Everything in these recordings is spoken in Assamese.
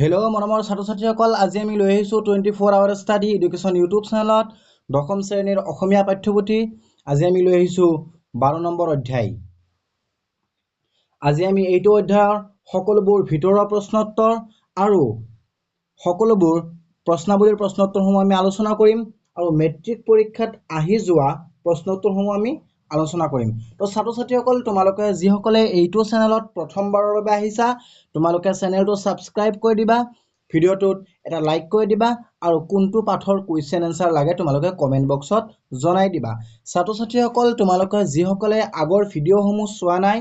হেল্ল' মৰমৰ ছাত্ৰ ছাত্ৰীসকল, আজি আমি লৈ আহিছোঁ 24 আৱাৰ ষ্টাডি এডুকেশ্যন ইউটিউব চেনেলত দশম শ্ৰেণীৰ অসমীয়া পাঠ্যপুথি। আজি আমি লৈ আহিছোঁ 12 নম্বৰ অধ্যায়। আজি আমি এইটো অধ্যায়ৰ সকলোবোৰ ভিতৰুৱা প্ৰশ্নোত্তৰ আৰু সকলোবোৰ প্ৰশ্নাৱলীৰ প্ৰশ্নোত্তৰসমূহ আমি আলোচনা কৰিম আৰু মেট্ৰিক পৰীক্ষাত আহি যোৱা প্ৰশ্নোত্তৰসমূহ আমি আলোচনা কৰিম। তো ছাত্ৰ ছাত্ৰীসকল, তোমালোকে যিসকলে এইটো চেনেলত প্ৰথমবাৰৰ বাবে আহিছা, তোমালোকে চেনেলটো ছাবস্ক্ৰাইব কৰি দিবা, ভিডিঅ'টোত এটা লাইক কৰি দিবা আৰু কোনটো পাঠৰ কুৱেশ্যন এনসাৰ লাগে তোমালোকে কমেণ্ট বক্সত জনাই দিবা। ছাত্ৰ ছাত্ৰীসকল, তোমালোকে যিসকলে আগৰ ভিডিঅ'সমূহ চোৱা নাই,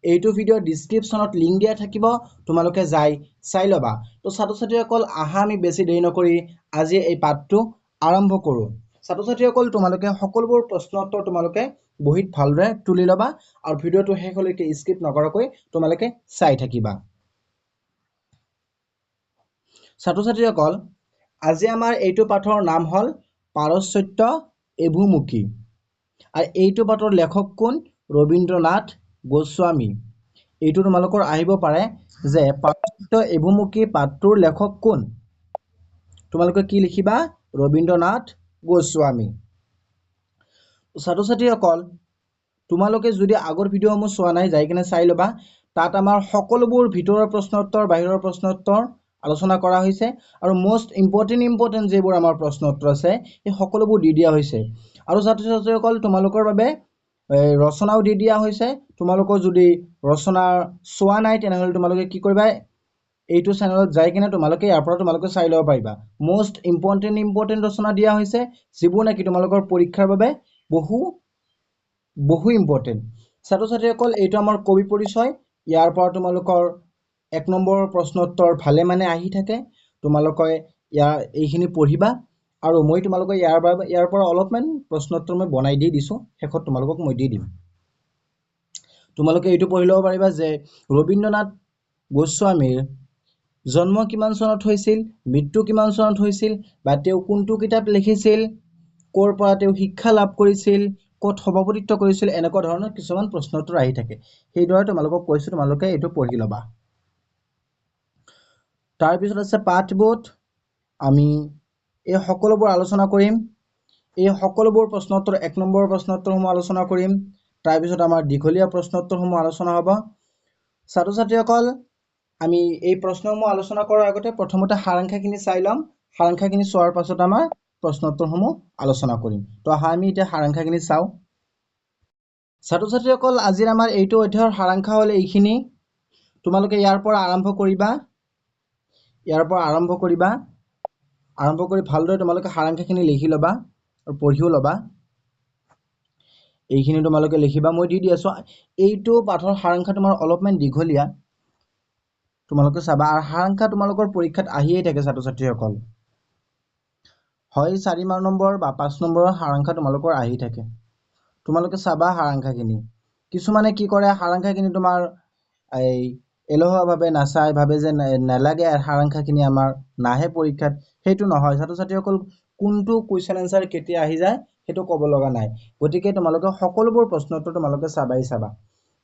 এইটো ভিডিঅ' ডিছক্ৰিপশ্যনত লিংক দিয়া থাকিব, তোমালোকে যাই চাই ল'বা। তো ছাত্ৰ ছাত্ৰীসকল, আহা আমি বেছি দেৰি নকৰি আজি এই পাঠটো আৰম্ভ কৰোঁ। ছাত্ৰ ছাত্ৰীসকল, তোমালোকে সকলোবোৰ প্ৰশ্নোত্তৰ তোমালোকে বহীত ভালদৰে তুলি ল'বা আৰু ভিডিঅ'টো শেষলৈকে স্কিপ নকৰাকৈ তোমালোকে চাই থাকিবা। ছাত্ৰ ছাত্ৰীসকল, আজি আমাৰ এইটো পাঠৰ নাম হ'ল পাৰচত্য এভুমুখী আৰু এইটো পাঠৰ লেখক কোন? ৰবীন্দ্ৰনাথ গোস্বামী। এইটো তোমালোকৰ আহিব পাৰে যে পাৰচত্য এভুমুখী পাঠটোৰ লেখক কোন? তোমালোকে কি লিখিবা? ৰবীন্দ্ৰনাথ গোস্বামী। ছাত্ৰ ছাত্ৰীসকল, তোমালোকে যদি আগৰ ভিডিঅ'সমূহ চোৱা নাই, যাই কিনে চাই ল'বা। তাত আমাৰ সকলোবোৰ ভিতৰৰ প্ৰশ্নোত্তৰ, বাহিৰৰ প্ৰশ্নোত্তৰ আলোচনা কৰা হৈছে আৰু মোষ্ট ইম্পৰ্টেণ্ট যিবোৰ আমাৰ প্ৰশ্নোত্তৰ আছে, এই সকলোবোৰ দি দিয়া হৈছে। আৰু ছাত্ৰ ছাত্ৰীসকল, তোমালোকৰ বাবে ৰচনাও দি দিয়া হৈছে। তোমালোকৰ যদি ৰচনা চোৱা নাই, তেনেহ'লে তোমালোকে কি কৰিবা? এইটো চেনেলত যাই কিনে তোমালোকে ইয়াৰ পৰা তোমালোকে চাই ল'ব পাৰিবা। মোষ্ট ইম্পৰ্টেণ্ট ৰচনা দিয়া হৈছে, যিবোৰ নেকি তোমালোকৰ পৰীক্ষাৰ বাবে বহু ইম্পৰ্টেণ্ট। ছাত্ৰ ছাত্ৰীসকল, এইটো আমাৰ কবি পৰিচয়। ইয়াৰ পৰা তোমালোকৰ 1 নম্বৰৰ প্ৰশ্নোত্তৰ ভালে মানে আহি থাকে। তোমালোকে এইখিনি পঢ়িবা আৰু মই তোমালোকক ইয়াৰ পৰা অলপমান প্ৰশ্নোত্তৰ মই বনাই দি দিছোঁ, শেষত তোমালোকক মই দি দিম। তোমালোকে এইটো পঢ়ি ল'ব পাৰিবা যে ৰবীন্দ্ৰনাথ গোস্বামীৰ জন্ম কিমান চনত হৈছিল, মৃত্যু কিমান চনত হৈছিল, বা তেওঁ কোনটো কিতাপ লিখিছিল, ক'ৰ পৰা তেওঁ শিক্ষা লাভ কৰিছিল, ক'ত সভাপতিত্ব কৰিছিল, এনেকুৱা ধৰণৰ কিছুমান প্ৰশ্নোত্তৰ আহি থাকে। সেইদৰে তোমালোকক কৈছোঁ, তোমালোকে এইটো পঢ়ি ল'বা। তাৰপিছত আছে পাঠবোধ। আমি এই সকলোবোৰ আলোচনা কৰিম। এই সকলোবোৰ প্ৰশ্নোত্তৰ 1 নম্বৰৰ প্ৰশ্নোত্তৰসমূহ আলোচনা কৰিম। তাৰপিছত আমাৰ দীঘলীয়া প্ৰশ্নোত্তৰসমূহ আলোচনা হ'ব। ছাত্ৰ ছাত্ৰীসকল, আমি এই প্ৰশ্নসমূহ আলোচনা কৰাৰ আগতে প্ৰথমতে সাৰাংশখিনি চাই ল'ম। সাৰাংশখিনি চোৱাৰ পাছত আমাৰ প্ৰশ্নোত্তৰসমূহ আলোচনা কৰিম। তো আহা আমি এতিয়া সাৰাংশখিনি চাওঁ। ছাত্ৰ ছাত্ৰীসকল, আজিৰ আমাৰ এইটো অধ্যায়ৰ সাৰাংশ হ'ল এইখিনি। তোমালোকে ইয়াৰ পৰা আৰম্ভ কৰিবা। আৰম্ভ কৰি ভালদৰে তোমালোকে সাৰাংশখিনি লিখি ল'বা আৰু পঢ়িও ল'বা। এইখিনি তোমালোকে লিখিবা, মই দি আছোঁ। এইটো পাঠৰ সাৰাংশ তোমাৰ অলপমান দীঘলীয়া, তোমালোকে চাবা। আৰু সাৰাংশ তোমালোকৰ পৰীক্ষাত আহিয়ে থাকে ছাত্ৰ ছাত্ৰীসকল। হয় 4 নম্বৰ বা 5 নম্বৰৰ সাৰাংশ তোমালোকৰ আহি থাকে। তোমালোকে চাবা সাৰাংশখিনি। কিছুমানে কি কৰে, সাৰাংশখিনি তোমাৰ এলেহুৱাভাৱে নাচায়, ভাবে যে নালাগে সাৰাংশখিনি আমাৰ নাহে পৰীক্ষাত। সেইটো নহয়। ছাত্ৰ ছাত্ৰীসকল, কোনটো কুৱেশ্যন এনসাৰ কেতিয়া আহি যায় সেইটো ক'ব লগা নাই। গতিকে তোমালোকে সকলোবোৰ প্ৰশ্নোত্তৰ তোমালোকে চাবা।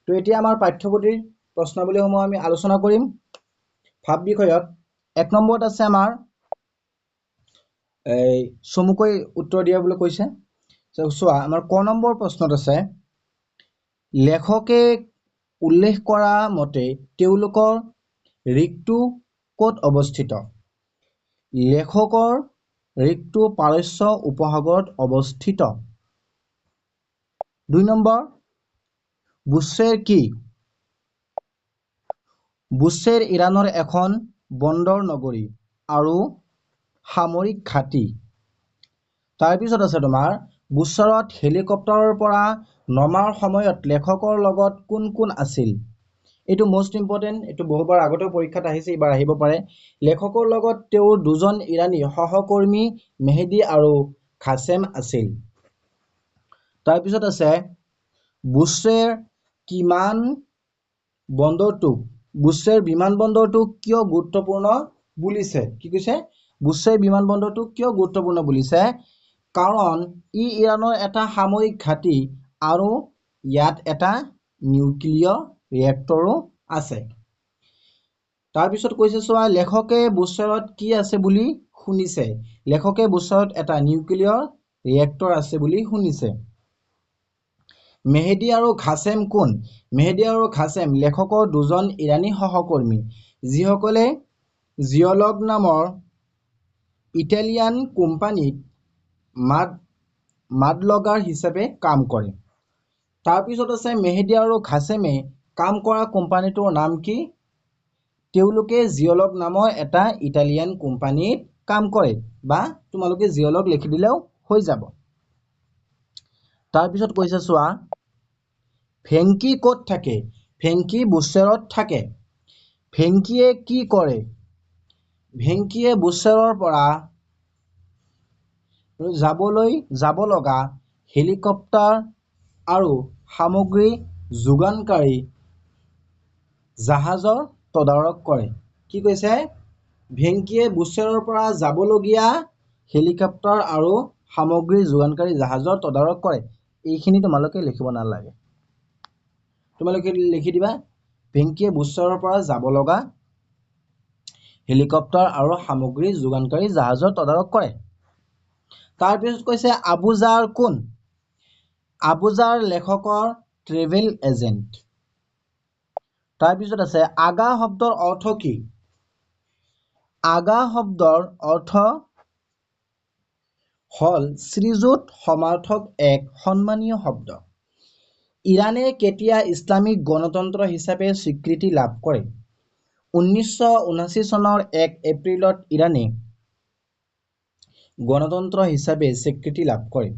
তো এতিয়া আমাৰ পাঠ্যপুথিৰ প্ৰশ্নাৱলীসমূহ আমি আলোচনা কৰিম। ভাব বিষয়ত 1 নম্বৰত আছে আমাৰ চমুকৈ উত্তৰ দিয়া বুলি কৈছে। চোৱা, আমাৰ ক নম্বৰ প্ৰশ্নত আছে, লেখকে উল্লেখ কৰা মতে তেওঁলোকৰ ঋকটো ক'ত অৱস্থিত? লেখকৰ ঋকটো পাৰস্য উপসাগৰত অৱস্থিত। 2 নম্বৰ, বুশ্বেৰ কি? বুশ্বেৰ ইৰাণৰ এখন বন্দৰ নগৰী আৰু সামৰিক ঘাটি। তাৰপিছত আছে তোমাৰ, বুশ্বাৰত হেলিকপ্টাৰৰ পৰা নমাৰ সময়ত লেখকৰ লগত কোন কোন আছিল? এইটো মোষ্ট ইম্পৰ্টেণ্ট। এইটো বহুবাৰ আগতেও পৰীক্ষাত আহিছে, এইবাৰ আহিব পাৰে। লেখকৰ লগত তেওঁৰ 2জন ইৰাণী সহকৰ্মী মেহেদী আৰু ঘাছেম আছিল। তাৰপিছত আছে, বুশ্বেৰ বিমানবন্দৰটোক কিয় গুৰুত্বপূৰ্ণ বুলিছে? কি কৈছে? বুশ্বেৰ বিমানবন্দৰটোক কিয় গুৰুত্বপূৰ্ণ বুলিছে? কাৰণ ই ইৰাণৰ এটা সামৰিক ঘাটি আৰু ইয়াত এটা নিউক্লিয়াৰ ৰিয়েক্টৰো আছে। তাৰপিছত কৈছে চোৱা, লেখকে বুষ্টাৰত কি আছে বুলি শুনিছে? লেখকে বুষ্টাৰত এটা নিউক্লিয়াৰ ৰিয়েক্টৰ আছে বুলি শুনিছে। মেহেদী আৰু ঘাছেম কোন? মেহেদী আৰু ঘাছেম লেখকৰ দুজন ইৰাণী সহকৰ্মী, যিসকলে জিঅলগ নামৰ ইটালিয়ান কোম্পানীত মাডলগাৰ হিচাপে কাম কৰে। তাৰপিছত আছে মেহেদী আৰু ঘাছেমে কাম কৰা কোম্পানীটোৰ নাম কি? তেওঁলোকে জিঅলগ নামৰ এটা ইটালিয়ান কোম্পানীত কাম কৰে, বা তোমালোকে জিঅলগ লিখি দিলেও হৈ যাব। তাৰপিছত কৈছে চোৱা, ভেংকি ক'ত থাকে? ভেংকি বুষ্টাৰত থাকে। ভেংকিয়ে কি কৰে? ভেংকিয়ে বুষ্টাৰৰ পৰা যাব লগা হেলিকপ্টাৰ আৰু সামগ্ৰী যোগানকাৰী জাহাজৰ তদাৰক কৰে। কি কৈছে? ভেংকিয়ে বুষ্টাৰৰ পৰা যাবলগীয়া হেলিকপ্টাৰ আৰু সামগ্ৰী যোগানকাৰী জাহাজৰ তদাৰক কৰে। এইখিনি তোমালোকে লিখিব নালাগে। তোমালোকে লিখি দিবা, ভেংকিয়ে বুষ্টাৰৰ পৰা যাব লগা হেলিকপ্টাৰ আৰু সামগ্ৰী যোগানকাৰী জাহাজৰ তদাৰক কৰে। তাৰপিছত কৈছে আবুজাৰ কোন? আবুজাৰ লেখকৰ ট্ৰেভেল এজেণ্ট। তাৰপিছত আছে আগা শব্দৰ অৰ্থ কি? আগা শব্দৰ অৰ্থ হ'ল শ্ৰীযুত সমাৰ্থক, এক সন্মানীয় শব্দ। ইৰাণে কেতিয়া ইছলামিক গণতন্ত্ৰ হিচাপে স্বীকৃতি লাভ কৰে? 1979 চনৰ 1 এপ্ৰিলত ইৰাণে গণতন্ত্ৰ হিচাপে স্বীকৃতি লাভ কৰে।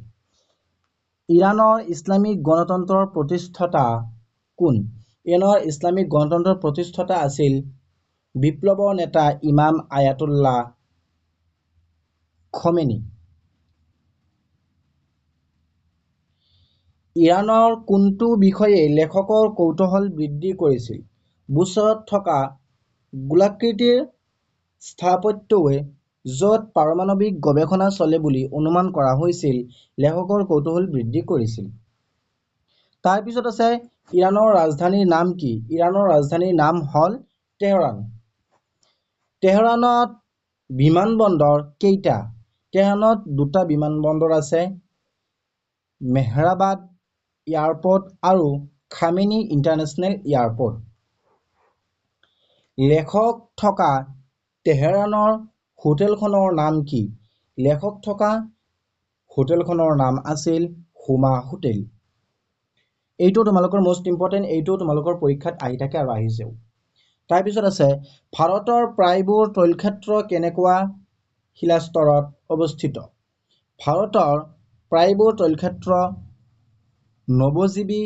ইৰাণৰ ইছলামিক গণতন্ত্ৰৰ প্ৰতিষ্ঠাতা কোন? ইৰাণৰ ইছলামিক গণতন্ত্ৰৰ প্ৰতিষ্ঠাতা আছিল বিপ্লৱৰ নেতা ইমাম আয়াতুল্লাহ খমেনি। ইৰাণৰ কোনটো বিষয়ে লেখকৰ কৌতূহল বৃদ্ধি কৰিছিল? বুষ্টাৰত থকা গোলাকৃতিৰ স্থাপত্যই য'ত পাৰমাণৱিক গৱেষণা চলে বুলি অনুমান কৰা হৈছিল, লেখকৰ কৌতূহল বৃদ্ধি কৰিছিল। তাৰপিছত আছে ইৰাণৰ ৰাজধানীৰ নাম কি? ইৰাণৰ ৰাজধানীৰ নাম হ'ল তেহৰান। তেহৰানত বিমানবন্দৰ কেইটা? তেহৰানত দুটা বিমানবন্দৰ আছে, মেহৰাবাদ এয়াৰপৰ্ট আৰু খামেনি ইণ্টাৰনেশ্যনেল এয়াৰপৰ্ট। লেখক থকা তেহৰানৰ হোটেলখনৰ নাম কি? লেখক থকা হোটেলখনৰ নাম আছিল হুমা হোটেল। এইটো তোমালোকৰ মোষ্ট ইম্পৰ্টেণ্ট, এইটো তোমালোকৰ পৰীক্ষাত আহি থাকে আৰু আহিছেও। তাৰপিছত আছে ভাৰতৰ প্ৰায়বোৰ তৈলক্ষেত্ৰ কেনেকুৱা শিলাস্তৰত অৱস্থিত? ভাৰতৰ প্ৰায়বোৰ তৈলক্ষেত্ৰ নৱজীৱী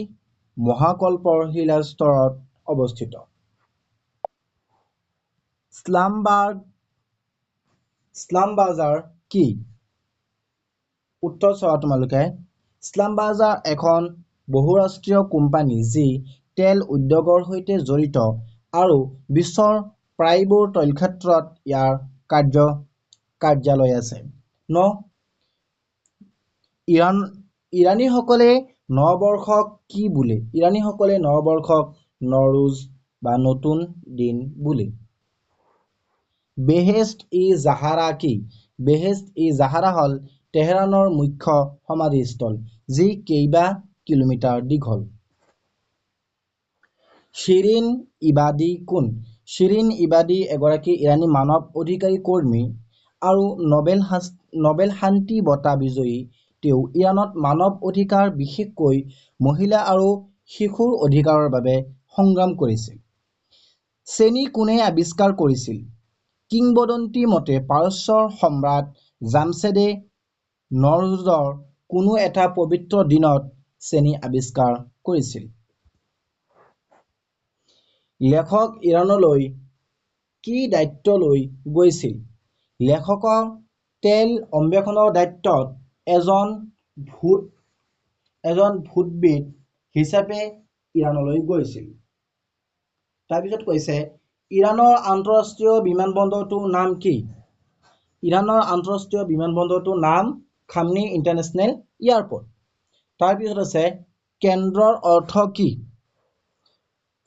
মহাকল্পৰ শিলাস্তৰত অৱস্থিত। স্লামবাজাৰ কি? উত্তৰ চোৱা তোমালোকে। স্লামবাজাৰ এখন বহুৰাষ্ট্ৰীয় কোম্পানী যি তেল উদ্যোগৰ সৈতে জড়িত আৰু বিশ্বৰ প্ৰায়বোৰ তৈলক্ষেত্ৰত ইয়াৰ কাৰ্যালয় আছে। ইৰাণীসকলে নৱবৰ্ষক কি বোলে? ইৰাণীসকলে নৱবৰ্ষক নৱৰোজ বা নতুন দিন বোলে। বেহেশ্ত-ই-জাহাৰা কি? বেহেশ্ত-ই-জাহাৰা হ'ল তেহৰানৰ মুখ্য সমাধিস্থল, যি কেইবা কিলোমিটাৰ দীঘল। শিৰিন ইবাদী কোন? শিৰিন ইবাদী এগৰাকী ইৰাণী মানৱ অধিকাৰ কৰ্মী আৰু নবেল শান্তি বঁটা বিজয়ী। তেওঁ ইৰাণত মানৱ অধিকাৰ, বিশেষকৈ মহিলা আৰু শিশুৰ অধিকাৰৰ বাবে সংগ্ৰাম কৰিছিল। চেনি কোনে আৱিষ্কাৰ কৰিছিল? কিংবদন্তি মতে পাৰস্যৰ সম্ৰাট জামছেদে নৰৰুজৰ কোনো এটা পবিত্ৰ দিনত চেনি আৱিষ্কাৰ কৰিছিল। লেখক ইৰাণলৈ কি দায়িত্ব লৈ গৈছিল? লেখকৰ তেল অন্বেষণৰ দায়িত্বত এজন ভূতবিদ হিচাপে ইৰাণলৈ গৈছিল। তাৰপিছত কৈছে ইৰাণৰ আন্তঃৰাষ্ট্ৰীয় বিমানবন্দৰটোৰ নাম কি? ইৰাণৰ আন্তঃৰাষ্ট্ৰীয় বিমানবন্দৰটোৰ নাম খামনি ইণ্টাৰনেশ্যনেল এয়াৰপৰ্ট। তাৰপিছত আছে কেন্দ্ৰৰ অৰ্থ কি?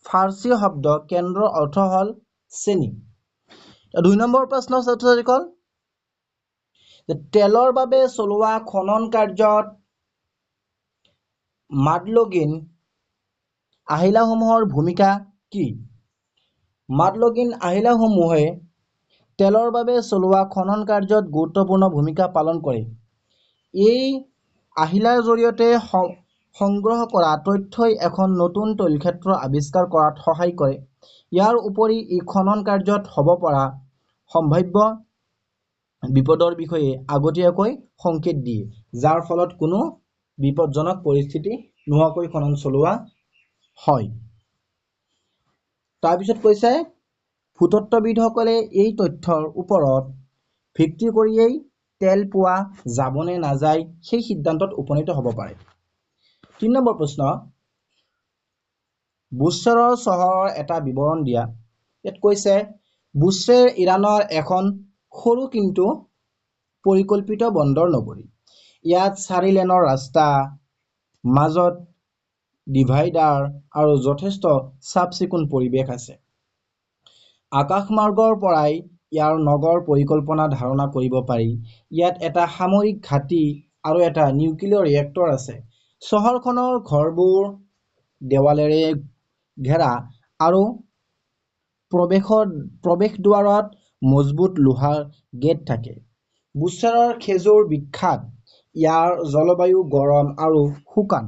ফাৰ্চী শব্দ কেন্দ্ৰৰ অৰ্থ হ'ল চেনি। 2 নম্বৰ প্ৰশ্ন ছাত্ৰ ছাত্ৰীসকল, তেলৰ বাবে চলোৱা খনন কাৰ্যত মাডলগিন আহিলাসমূহৰ ভূমিকা কি? মাডলগিন আহিলাসমূহে তেলৰ বাবে চলোৱা খনন কাৰ্যত গুৰুত্বপূৰ্ণ ভূমিকা পালন কৰে। এই আহিলাৰ জৰিয়তে সংগ্ৰহ কৰা তথ্যই এখন নতুন তৈলক্ষেত্ৰ আৱিষ্কাৰ কৰাত সহায় কৰে। ইয়াৰ উপৰি ই খনন কাৰ্যত হ'ব পৰা সম্ভাৱ্য বিপদৰ বিষয়ে আগতীয়াকৈ সংকেত দিয়ে, যাৰ ফলত কোনো বিপদজনক পৰিস্থিতি নোহোৱাকৈ খনন চলোৱা হয়। তাৰপিছত কৈছে ভূতত্ত্ববিদসকলে এই তথ্যৰ ওপৰত ভিত্তি কৰিয়েই তেল পোৱা যাব নে নাযায় সেই সিদ্ধান্তত উপনীত হ'ব পাৰে। 3 নম্বৰ প্ৰশ্ন, বুছৰৰ চহৰৰ এটা বিৱৰণ দিয়া। ইয়াত কৈছে বুছৰ ইৰাণৰ এখন সৰু কিন্তু পৰিকল্পিত বন্দৰ নগৰী। ইয়াত 4 লেনৰ ৰাস্তা, মাজত ডিভাইডাৰ আৰু যথেষ্ট চাফ-চিকুণ পৰিৱেশ আছে। আকাশমাৰ্গৰ পৰাই ইয়াৰ নগৰ পৰিকল্পনা ধাৰণা কৰিব পাৰি। ইয়াত এটা সামৰিক ঘাটি আৰু এটা নিউক্লিয়াৰ ৰিয়েক্টৰ আছে। চহৰখনৰ ঘৰবোৰ দেৱালেৰে ঘেৰা আৰু প্ৰৱেশদ্বাৰত মজবুত লোহাৰ গেট থাকে। বুছৰৰ খেজুৰ বিখ্যাত। ইয়াৰ জলবায়ু গৰম আৰু শুকান।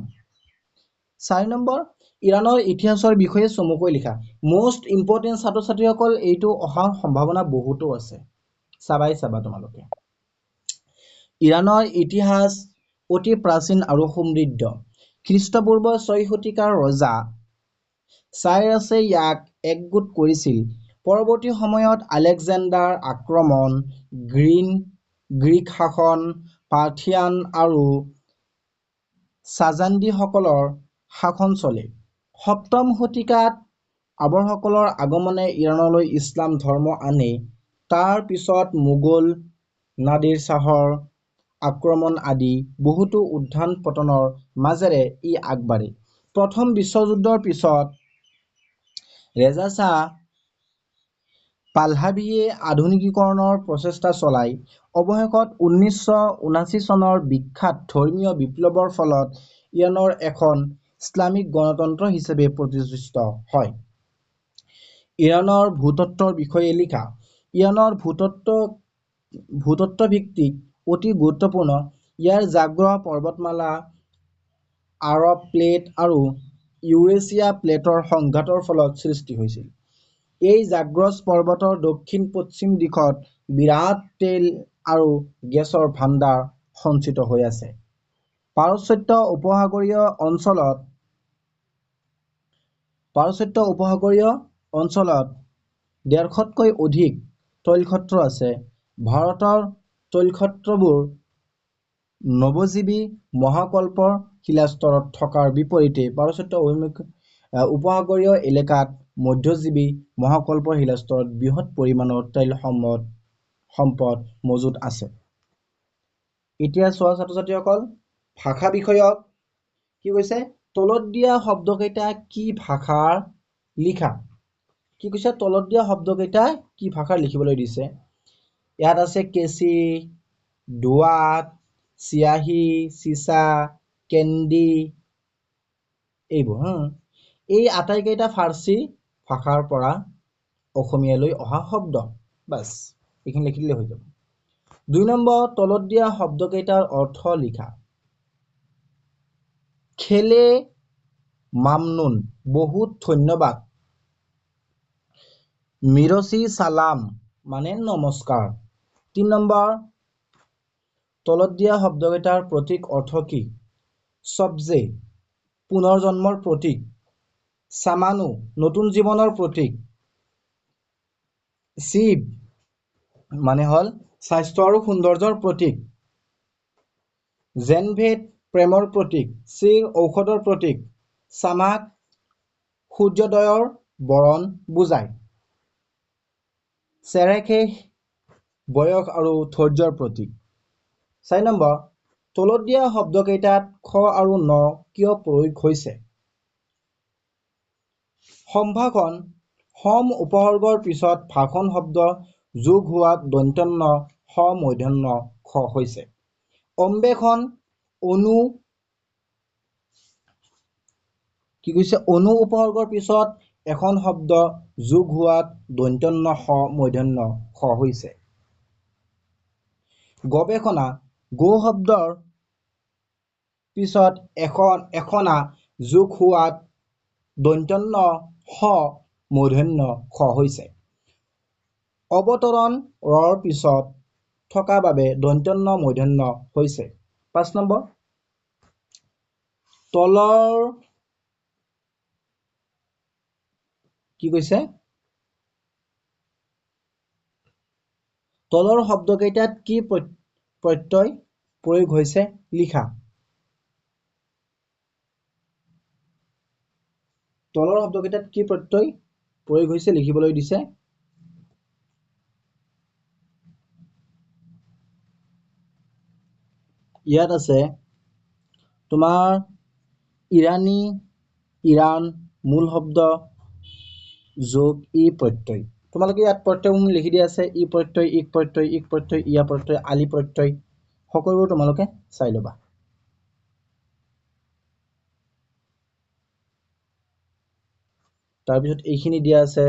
4 নম্বৰ, ইৰাণৰ ইতিহাসৰ বিষয়ে চমুকৈ লিখা। মোষ্ট ইম্পৰ্টেণ্ট ছাত্ৰ ছাত্ৰীসকল, এইটো অহাৰ সম্ভাৱনা বহুতো আছে, চাবা তোমালোকে। ইৰাণৰ ইতিহাস অতি প্ৰাচীন আৰু সমৃদ্ধ। খ্ৰীষ্টপূৰ্ব 6 শতিকাৰ ৰজা চাইৰাছে ইয়াক একগোট কৰিছিল। পৰৱৰ্তী সময়ত আলেকজেণ্ডাৰ আক্ৰমণ, গ্ৰীক শাসন, পাৰ্থিয়ান আৰু চাজান্দিসকলৰ শাসন চলে। 7ম শতিকাত আৰবসকলৰ আগমনে ইৰাণলৈ ইছলাম ধৰ্ম আনে। তাৰ পিছত মোগল, নাদিৰ শ্বাহৰ আক্ৰমণ আদি বহুতো উত্থান পতনৰ মাজেৰে ই আগবাঢ়ে। প্ৰথম বিশ্বযুদ্ধৰ পিছত ৰেজা শ্বাহ পাহলাভীয়ে আধুনিকীকৰণৰ প্ৰচেষ্টা চলায়। অৱশেষত 1979 চনৰ বিখ্যাত ধৰ্মীয় বিপ্লৱৰ ফলত ইৰাণৰ এখন ইছলামিক গণতন্ত্ৰ হিচাপে প্ৰতিষ্ঠিত হয়। ইৰাণৰ ভূতত্ত্বৰ বিষয়ে লিখা। ইৰাণৰ ভূতত্ত্বভিত্তিক অতি গুৰুত্বপূৰ্ণ। ইয়াৰ জাগ্ৰহ পৰ্বতমালা, আৰব প্লেট আৰু ইউৰেছিয়া প্লেটৰ সংঘাতৰ ফলত সৃষ্টি হৈছিল। এই জাগ্ৰছ পৰ্বতৰ দক্ষিণ-পশ্চিম দিশত বিৰাট তেল আৰু গেছৰ ভাণ্ডাৰ সঞ্চিত হৈ আছে। পাৰস্য উপসাগৰীয় অঞ্চলত 150তকৈ অধিক তৈলক্ষেত্ৰ আছে। ভাৰতৰ তৈলক্ষেত্ৰবোৰ নৱজীৱী মহাকল্পৰ শিলাস্তৰত থকাৰ বিপৰীতে পাৰস্য উপসাগৰীয় এলেকাত মধ্যজীৱী মহাকল্পৰ শিলাস্তৰত বৃহৎ পৰিমাণৰ তৈল সম্পদ মজুত আছে। এতিয়া চোৱা ছাত্ৰ-ছাত্ৰীসকল, ভাষা বিষয়ক কি কৈছে, তলত দিয়া শব্দকেইটা কি ভাষাৰ লিখা। কি কৈছে, তলত দিয়া শব্দকেইটা কি ভাষাৰ লিখিবলৈ দিছে। ইয়াত আছে কেঁচি, দোৱাত, চিয়াহী, চিছা, কেন্দি, এইবোৰ। এই আটাইকেইটা ফাৰ্চী ভাষাৰ পৰা অসমীয়ালৈ অহা শব্দ। বাছ এইখিনি লিখিলে হৈ যাব। 2 নম্বৰ, তলত দিয়া শব্দকেইটাৰ অৰ্থ লিখা। খেলে মামনুন, বহুত ধন্যবাদ। মিৰচি চালাম মানে নমস্কাৰ। 3 নম্বৰ, তলত দিয়া শব্দকেইটাৰ প্ৰতীক অৰ্থ কি। চবজে, পুনৰ্জন্মৰ প্ৰতীক। চামানু, নতুন জীৱনৰ প্ৰতীক। শিৱ মানে হ'ল স্বাস্থ্য আৰু সৌন্দৰ্যৰ প্ৰতীক। জেনভেট, প্ৰেমৰ প্ৰতীক। চিৰ, ঔষধৰ প্ৰতীক। চামাক, সূৰ্যোদয়ৰ বৰণ বুজায়। চেৰেখে, বয়স আৰু ধৈৰ্যৰ প্ৰতীক। 4 নম্বৰ, তলত দিয়া শব্দকেইটাত খ আৰু ন কিয় প্ৰয়োগ হৈছে। সম্ভাষণ, সম উপসৰ্গৰ পিছত ভাষণ শব্দ যোগ হোৱাত দন্ত্যন্ন স মূৰ্ধন্য খ হৈছে। অম্বেষণ অনু কি কৈছে অনু উপসৰ্গৰ পিছত এখন শব্দ যোগ হোৱাত দন্ত্যন্ন স মূৰ্ধন্য খ হৈছে। গৱেষণা গো শব্দৰ পিছত এখনা যোগ হোৱাত দন্ত্যন্ন স মূৰ্ধন্য খ হৈছে। অৱতৰণ ৰৰ পিছত থকা বাবে দন্ত্যন্ন মূৰ্ধন্য হৈছে। 5 নম্বৰ তলৰ কি কৈছে তলৰ শব্দকেইটাত কি প্ৰত্যয় প্ৰয়োগ হৈছে লিখা। তলৰ শব্দকেইটাত কি প্ৰত্যয় প্ৰয়োগ হৈছে লিখিবলৈ দিছে। ইয়াত আছে তোমাৰ ইৰাণী ইৰাণ মূল শব্দ যোগ ই প্ৰত্যয়। তোমালোকে ইয়াত প্ৰত্যয়সমূহ লিখি দিয়া আছে ই প্ৰত্যয় ইক প্ৰত্যয় ইক প্ৰত্যয় ইয়া প্ৰত্যয় আলি প্ৰত্যয় সকলোবোৰ তোমালোকে চাই ল'বা। তাৰপিছত এইখিনি দিয়া আছে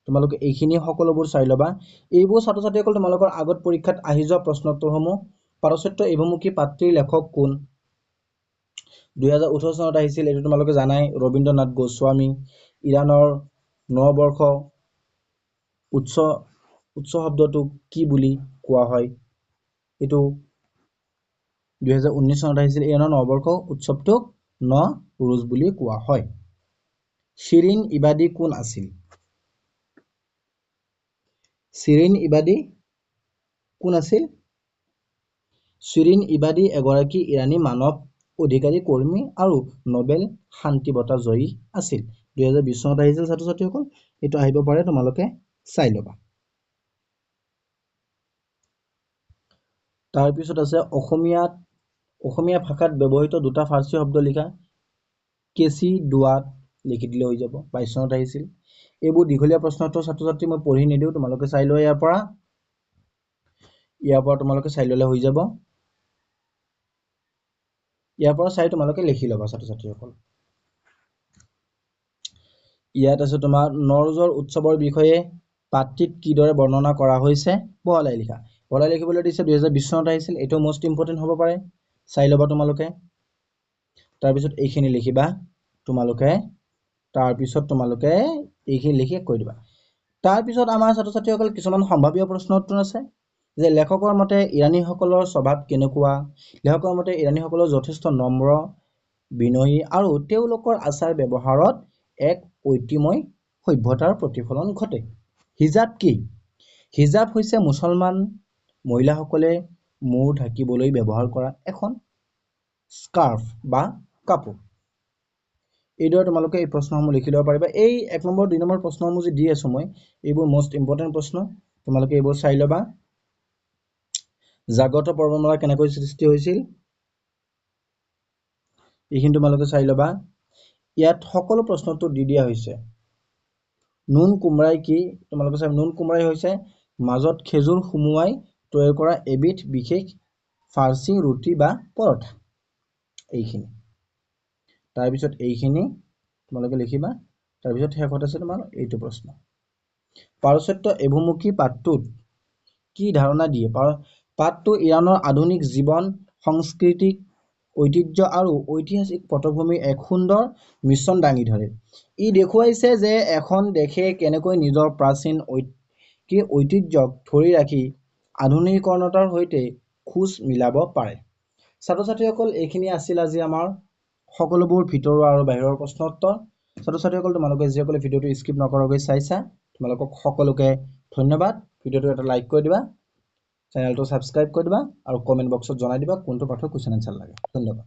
তোমালোকে এইখিনি সকলোবোৰ চাই ল'বা। এইবোৰ ছাত্ৰ ছাত্ৰীসকল তোমালোকৰ আগত পৰীক্ষাত আহি যোৱা প্ৰশ্নোত্তৰসমূহ। পাৰচত্য এভুমুখী পাত্ৰীৰ লেখক কোন? 2018 চনত আহিছিল, এইটো তোমালোকে জানাই, ৰবীন্দ্ৰনাথ গোস্বামী। ইৰাণৰ নৱবৰ্ষ উৎস শব্দটো কি বুলি কোৱা হয়? এইটো 2019 চনত আহিছিল। ইৰাণৰ নৱবৰ্ষ উৎসৱটোক নৱৰোজ বুলি কোৱা হয়। শিৰিন ইবাদী কোন আছিল? শিৰিন ইবাদী কোন আছিল? শিৰিন ইবাদী এগৰাকী ইৰাণী মানৱ অধিকাৰী কৰ্মী আৰু নোবেল শান্তি বঁটা জয়ী আছিল। 2020 চনত আহিছিল ছাত্ৰ ছাত্ৰীসকল, এইটো আহিব পাৰে, তোমালোকে চাই ল'বা। তাৰপিছত আছে অসমীয়া ভাষাত ব্যৱহৃত দুটা ফাৰ্চী শব্দ লিখা। কেচি দুৱাত লিখি দিলে হৈ যাব। 22 চনত আহিছিল। এইবোৰ দীঘলীয়া প্ৰশ্নোত্তৰ ছাত্ৰ ছাত্ৰী মই পঢ়ি নিদিওঁ, তোমালোকে চাই লোৱা। ইয়াৰ পৰা তোমালোকে চাই ল'লে হৈ যাব। ইয়াৰ পৰা চাই তোমালোকে লিখি ল'বা ছাত্ৰ ছাত্ৰীসকল। ইয়াত আছে তোমাৰ নৱৰোজৰ উৎসৱৰ বিষয়ে পাত্ৰীত কিদৰে বৰ্ণনা কৰা হৈছে বহলাই লিখা। বহলাই লিখিবলৈ দিছে। 2020 চনত আহিছিল, এইটো মোষ্ট ইম্পৰ্টেণ্ট হ'ব পাৰে, চাই ল'বা তোমালোকে। তাৰপিছত এইখিনি লিখিবা তোমালোকে। তাৰপিছত তোমালোকে এইখিনি লিখি কৈ দিবা। তাৰপিছত আমাৰ ছাত্ৰ ছাত্ৰীসকল কিছুমান সম্ভাৱ্য প্ৰশ্ন উত্তৰ আছে যে লেখকৰ মতে ইৰাণীসকলৰ স্বভাৱ কেনেকুৱা? লেখকৰ মতে ইৰাণীসকলৰ যথেষ্ট নম্ৰ বিনয়ী আৰু তেওঁলোকৰ আচাৰ ব্যৱহাৰত এক ঐতিহ্যময় সভ্যতাৰ প্ৰতিফলন ঘটে। হিজাব কি? হিজাব হৈছে মুছলমান মহিলাসকলে মূৰ ঢাকিবলৈ ব্যৱহাৰ কৰা এখন স্কাৰ্ফ বা কাপোৰ। এইদৰে তোমালোকে এই প্ৰশ্নসমূহ লিখি ল'ব পাৰিবা। এই 1 নম্বৰ 2 নম্বৰ প্ৰশ্নসমূহ যে দি আছো মই, এইবোৰ মোষ্ট ইম্পৰ্টেণ্ট প্ৰশ্ন, তোমালোকে এইবোৰ চাই ল'বা। জাগ্ৰত পৰ্বতমালা কেনেকৈ সৃষ্টি হৈছিল? এইখিনি তোমালোকে চাই ল'বা। ইয়াত সকলো প্ৰশ্নটো দি দিয়া হৈছে। নুন কোমৰাই কি? তোমালোকে চাই, নুন কোমৰাই হৈছে মাজত খেজুৰ সুমুৱাই তৈয়াৰ কৰা এবিধ বিশেষ ফাৰ্চী ৰুটি বা পৰঠা। এইখিনি তাৰপিছত এইখিনি তোমালোকে লিখিবা। তাৰপিছত শেষত আছে তোমাৰ এইটো প্ৰশ্ন। পাৰচত্য এভুমুখী পাঠটোত কি ধাৰণা দিয়ে? পাঠটো ইৰাণৰ আধুনিক জীৱন সাংস্কৃতিক ঐতিহ্য আৰু ঐতিহাসিক পটভূমিৰ এক সুন্দৰ মিশ্ৰণ দাঙি ধৰে। ই দেখুৱাইছে যে এখন দেশে কেনেকৈ নিজৰ প্ৰাচীন ঐতিহ্যক ধৰি ৰাখি আধুনিকৰণতাৰ সৈতে খোজ মিলাব পাৰে। ছাত্ৰ ছাত্ৰীসকল, এইখিনি আছিল আজি আমাৰ সকলোবোৰ ভিতৰুৱা আৰু বাহিৰৰ প্ৰশ্ন উত্তৰ। ছাত্ৰ ছাত্ৰীসকল, তোমালোকে যিসকলে ভিডিঅ'টো স্কিপ নকৰাকৈ চাইছা, তোমালোকক সকলোকে ধন্যবাদ। ভিডিঅ'টো এটা লাইক কৰি দিবা, চেনেলটো ছাবস্ক্ৰাইব কৰি দিবা আৰু কমেণ্ট বক্সত জনাই দিবা কোনটো পাঠৰ কুৱেশ্যন এনচাৰ লাগে। ধন্যবাদ।